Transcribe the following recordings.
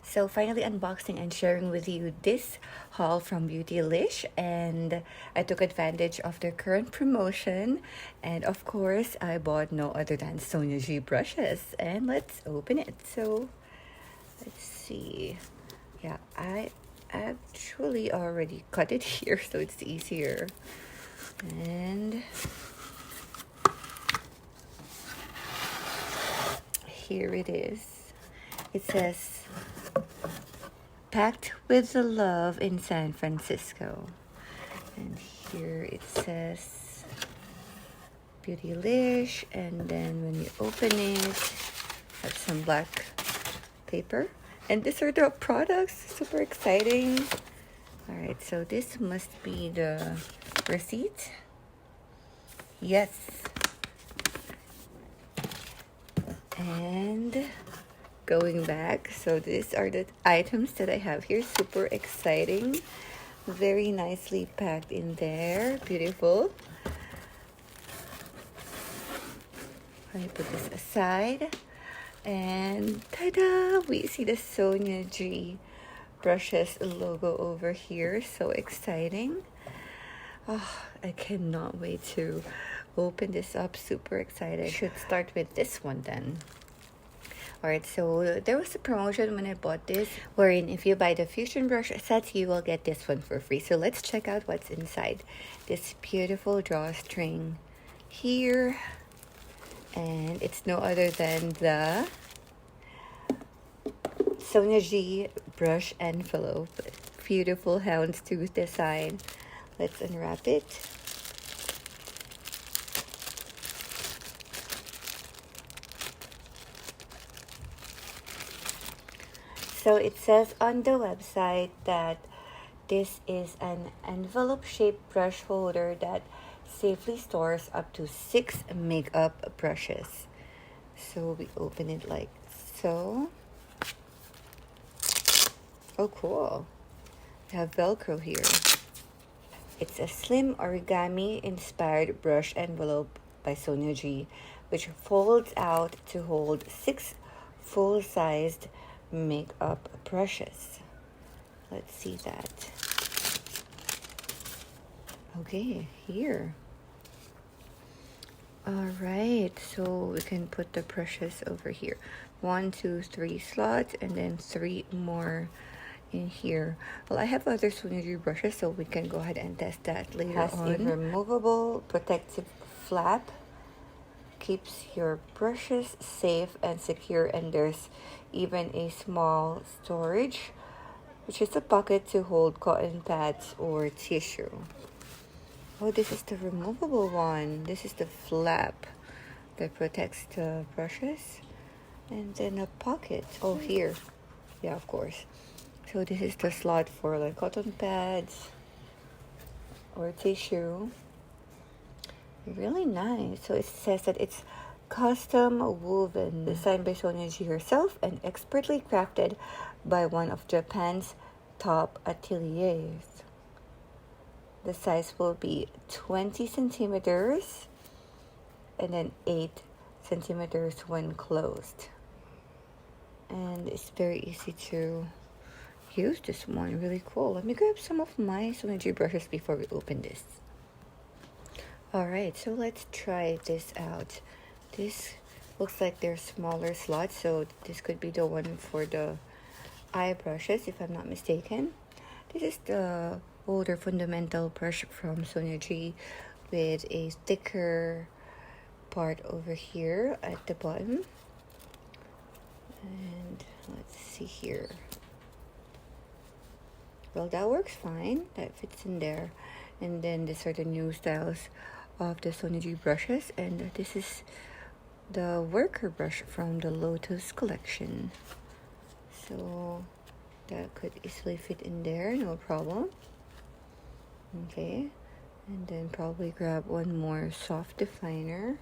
So finally unboxing and sharing with you this haul from Beautylish, and I took advantage of their current promotion, and of course I bought no other than Sonia G brushes, and let's open it. So let's see. Yeah, I actually already cut it here so it's easier. And here it is. It says, packed with the love in San Francisco. And here it says Beautylish, and then when you open it, have some black paper. And these are the products, super exciting. Alright, so this must be the receipt. Yes. And going back, so these are the items that I have here, super exciting, very nicely packed in there, beautiful. I put this aside, and ta-da, we see the Sonia G brushes logo over here, so exciting. Oh, I cannot wait to open this up, super excited. Should start with this one then. Alright, so there was a promotion when I bought this, wherein if you buy the Fusion brush set, you will get this one for free. So let's check out what's inside this beautiful drawstring here. And it's no other than the Sonia G brush envelope. Beautiful houndstooth design. Let's unwrap it. So it says on the website that this is an envelope-shaped brush holder that safely stores up to 6 makeup brushes. So we open it like so. Oh, cool. We have Velcro here. It's a slim origami-inspired brush envelope by Sonia G, which folds out to hold 6 full-sized makeup brushes. Let's see that. Okay, here. Alright, so we can put the brushes over here. 1, 2, 3 slots, and then 3 more in here. Well, I have other Sonia G brushes, so we can go ahead and test that later on. Has a removable protective flap. Keeps your brushes safe and secure, and there's even a small storage, which is a pocket to hold cotton pads or tissue. Oh, this is the removable one. This is the flap that protects the brushes. And then a pocket. Oh, here. Yeah, of course. So this is the slot for like cotton pads or tissue. Really nice. So it says that it's custom woven, designed by Sonia G herself and expertly crafted by one of Japan's top ateliers. The size will be 20 centimeters and then 8 centimeters when closed. And it's very easy to use this one. Really cool. Let me grab some of my Sonia G brushes before we open this. Alright, so let's try this out. This looks like they're smaller slots, so this could be the one for the eye brushes, if I'm not mistaken. This is the older fundamental brush from Sonia G with a thicker part over here at the bottom. And let's see here. Well, that works fine. That fits in there. And then these are the new styles of the Sonia G brushes, and this is the worker brush from the Lotus collection. So that could easily fit in there, no problem. Okay, and then probably grab one more soft definer.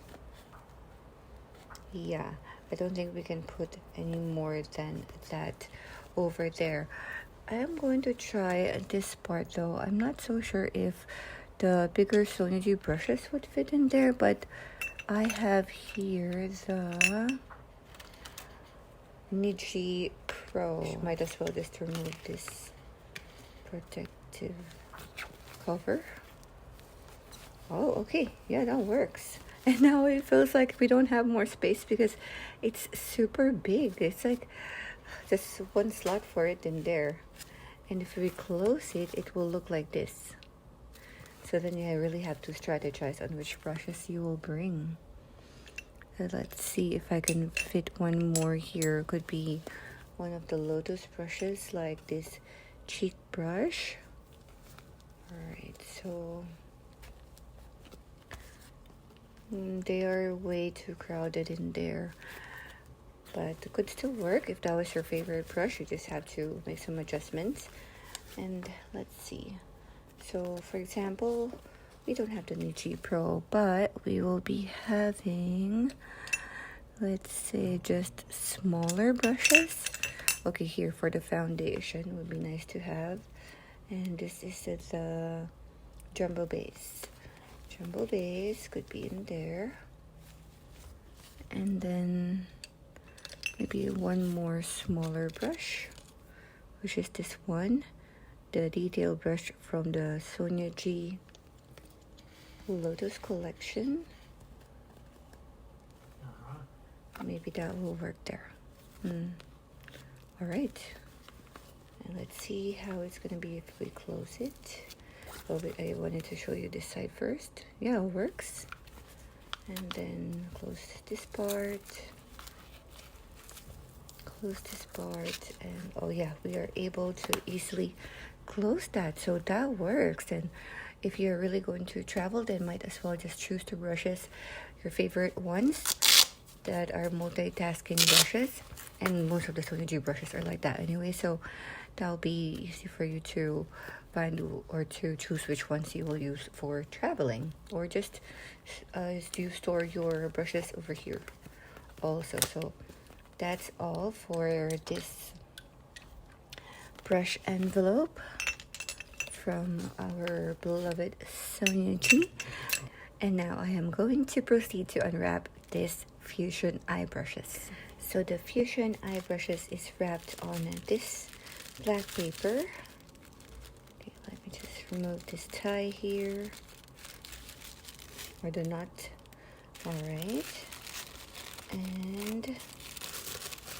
Yeah, I don't think we can put any more than that over there. I am going to try this part though. I'm not so sure if the bigger Sonia G brushes would fit in there, but I have here the Niji Pro. Might as well just remove this protective cover. Oh, okay. Yeah, that works. And now it feels like we don't have more space because it's super big. It's like just one slot for it in there. And if we close it, it will look like this. So then you really have to strategize on which brushes you will bring. So let's see if I can fit one more here. Could be one of the Lotus brushes, like this cheek brush. Alright, so they are way too crowded in there. But it could still work. If that was your favorite brush, you just have to make some adjustments. And let's see. So for example, we don't have the Niji Pro, but we will be having, let's say, just smaller brushes. Okay, here for the foundation would be nice to have. And this is the jumbo base. Jumbo base could be in there. And then maybe one more smaller brush, which is this one, the detail brush from the Sonia G Lotus collection. Maybe that will work there. All right. And let's see how it's gonna be if we close it. Oh, I wanted to show you this side first. Yeah, it works. And then close this part. Close this part, and oh yeah, we are able to easily close that. So that works. And if you're really going to travel, then might as well just choose the brushes, your favorite ones that are multitasking brushes. And most of the Sonia G brushes are like that anyway, so that'll be easy for you to find or to choose which ones you will use for traveling, or just you store your brushes over here also. So that's all for this brush envelope from our beloved Sonia G. And now I am going to proceed to unwrap this Fusion eye brushes. So the Fusion eye brushes is wrapped on this black paper. Okay, let me just remove this tie here, or the knot. All right, and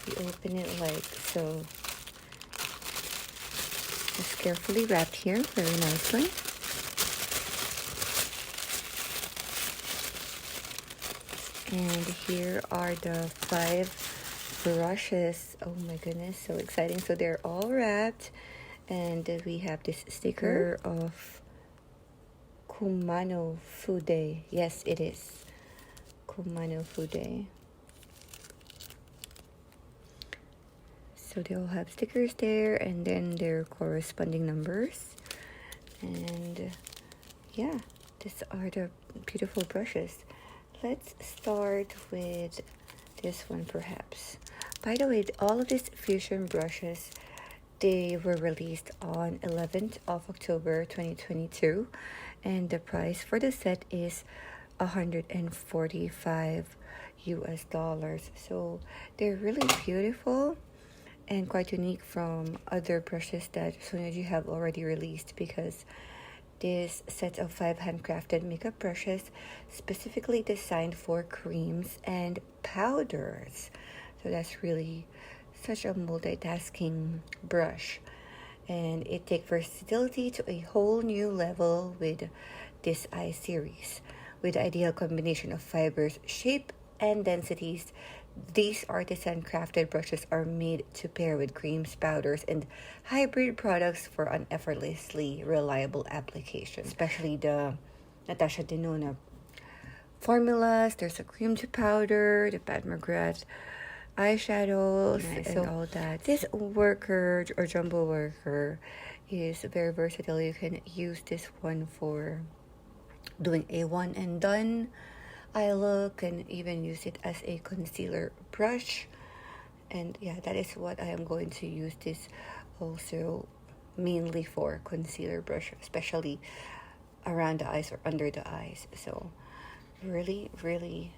we open it like so. Just carefully wrapped here very nicely. And here are the 5 brushes. Oh my goodness, so exciting. So they're all wrapped, and we have this sticker of 𝙊𝙆 Fude. Yes, it is 𝙊𝙆 Fude. So they all have stickers there, and then their corresponding numbers. And yeah, these are the beautiful brushes. Let's start with this one perhaps. By the way, all of these Fusion brushes, they were released on 11th of October 2022, and the price for the set is $145 US. So they're really beautiful and quite unique from other brushes that Sonia G have already released, because this set of 5 handcrafted makeup brushes specifically designed for creams and powders. So that's really such a multitasking brush, and it takes versatility to a whole new level with this eye series. With the ideal combination of fibers, shape, and densities, these artisan crafted brushes are made to pair with creams, powders, and hybrid products for an effortlessly reliable application. Especially the Natasha Denona formulas. There's a cream to powder, the Pat McGrath eyeshadows, and so all that. This worker or jumbo worker is very versatile. You can use this one for doing a one and done eye look, and even use it as a concealer brush. And yeah, that is what I am going to use this also mainly for, concealer brush, especially around the eyes or under the eyes. So really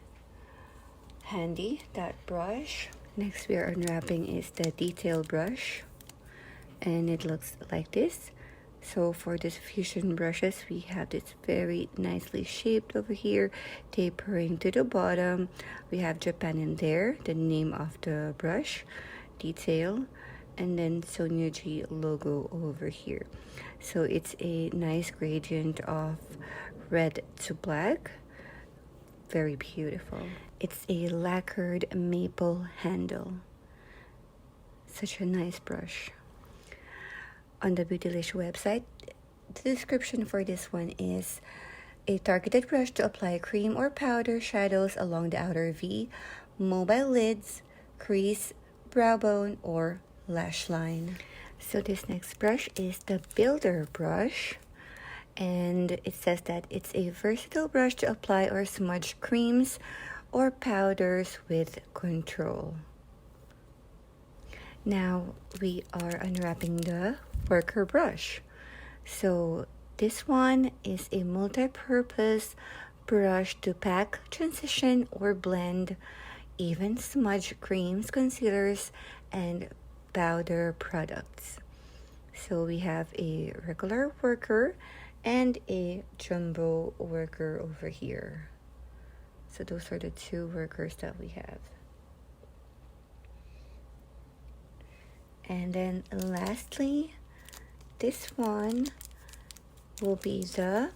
handy, that brush. Next we are unwrapping is the detail brush, and it looks like this. So for this fusion brushes, we have this very nicely shaped over here, tapering to the bottom. We have Japan in there, the name of the brush, detail, and then Sonia G logo over here. So it's a nice gradient of red to black. Very beautiful. It's a lacquered maple handle. Such a nice brush. On the Beautylish website, the description for this one is a targeted brush to apply cream or powder shadows along the outer V, mobile lids, crease, brow bone, or lash line. So this next brush is the Builder brush, and it says that it's a versatile brush to apply or smudge creams or powders with control. Now we are unwrapping the worker brush. So this one is a multi-purpose brush to pack, transition, or blend even smudge creams, concealers, and powder products. So we have a regular worker and a jumbo worker over here. So those are the two workers that we have. And then lastly, this one will be the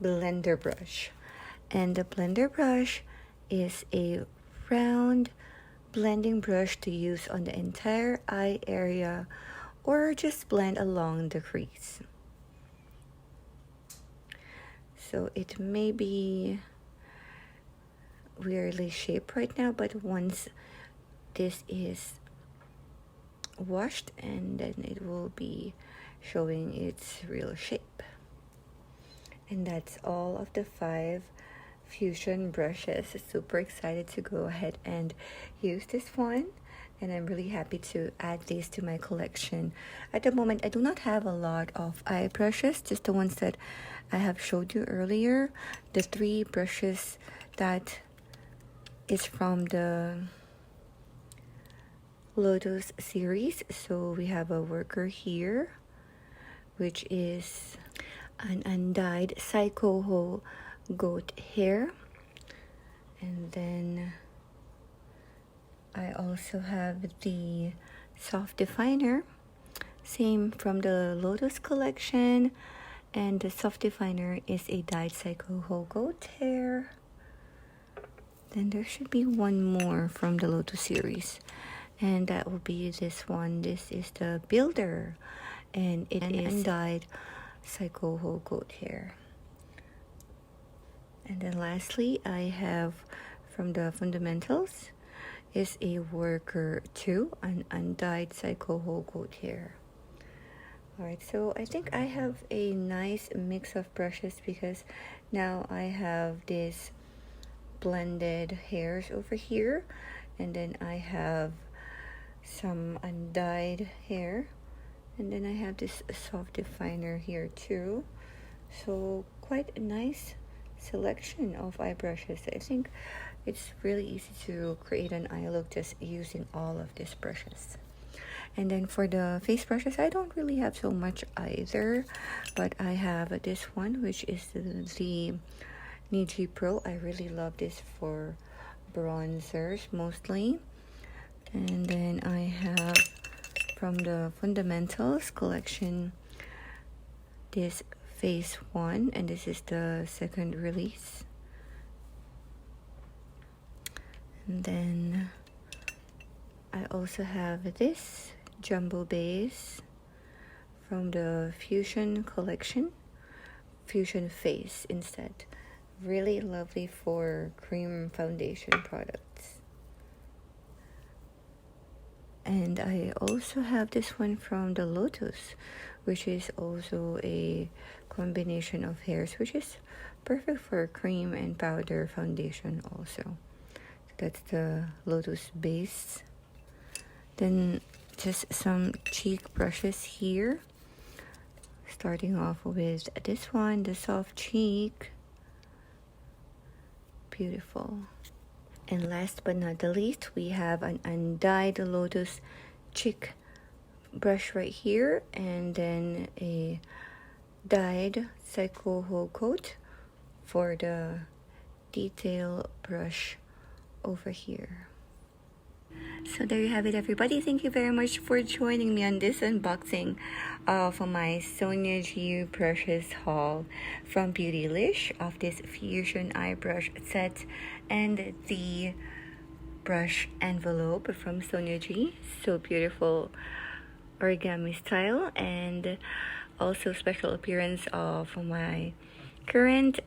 blender brush. And the blender brush is a round blending brush to use on the entire eye area or just blend along the crease. So it may be weirdly shaped right now, but once this is washed, and then it will be showing its real shape. And that's all of the 5 fusion brushes. Super excited to go ahead and use this one, and I'm really happy to add this to my collection. At the moment, I do not have a lot of eye brushes, just the ones that I have showed you earlier. The 3 brushes that is from the Lotus series. So we have a worker here, which is an undyed 𝙀𝙀 goat hair. And then I also have the soft definer, same from the Lotus collection, and the soft definer is a dyed 𝙀𝙀 goat hair. Then there should be one more from the Lotus series, and that will be this one. This is the Builder, and it is undyed 𝙀𝙀 goat hair. And then lastly, I have from the Fundamentals is a worker 2, an undyed 𝙀𝙀 goat hair. Alright, so I think I have a nice mix of brushes because now I have this blended hairs over here, and then I have some undyed hair, and then I have this soft definer here too. So quite a nice selection of eye brushes. I think it's really easy to create an eye look just using all of these brushes. And then for the face brushes, I don't really have so much either, but I have this one, which is the Niji Pro. I really love this for bronzers mostly. And then I have from the Fundamentals collection this face one, and this is the second release. And then I also have this jumbo base from the Fusion collection, Fusion Face instead. Really lovely for cream foundation products. And I also have this one from the Lotus, which is also a combination of hairs, which is perfect for cream and powder foundation also. So that's the Lotus base. Then just some cheek brushes here, starting off with this one, the soft cheek. Beautiful. And last but not the least, we have an undyed Lotus chick brush right here, and then a dyed 𝙄𝙆 coat for the detail brush over here. So there you have it, everybody. Thank you very much for joining me on this unboxing of my Sonia G brushes haul from Beautylish, of this fusion eye brush set and the brush envelope from Sonia G. So beautiful origami style, and also special appearance of my current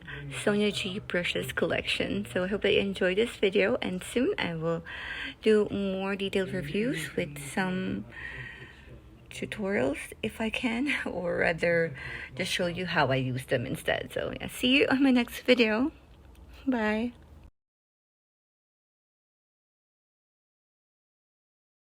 Sonia G brushes collection. So I hope that you enjoyed this video, and soon I will do more detailed reviews with some tutorials if I can, or rather just show you how I use them instead. So yeah, see you on my next video. Bye.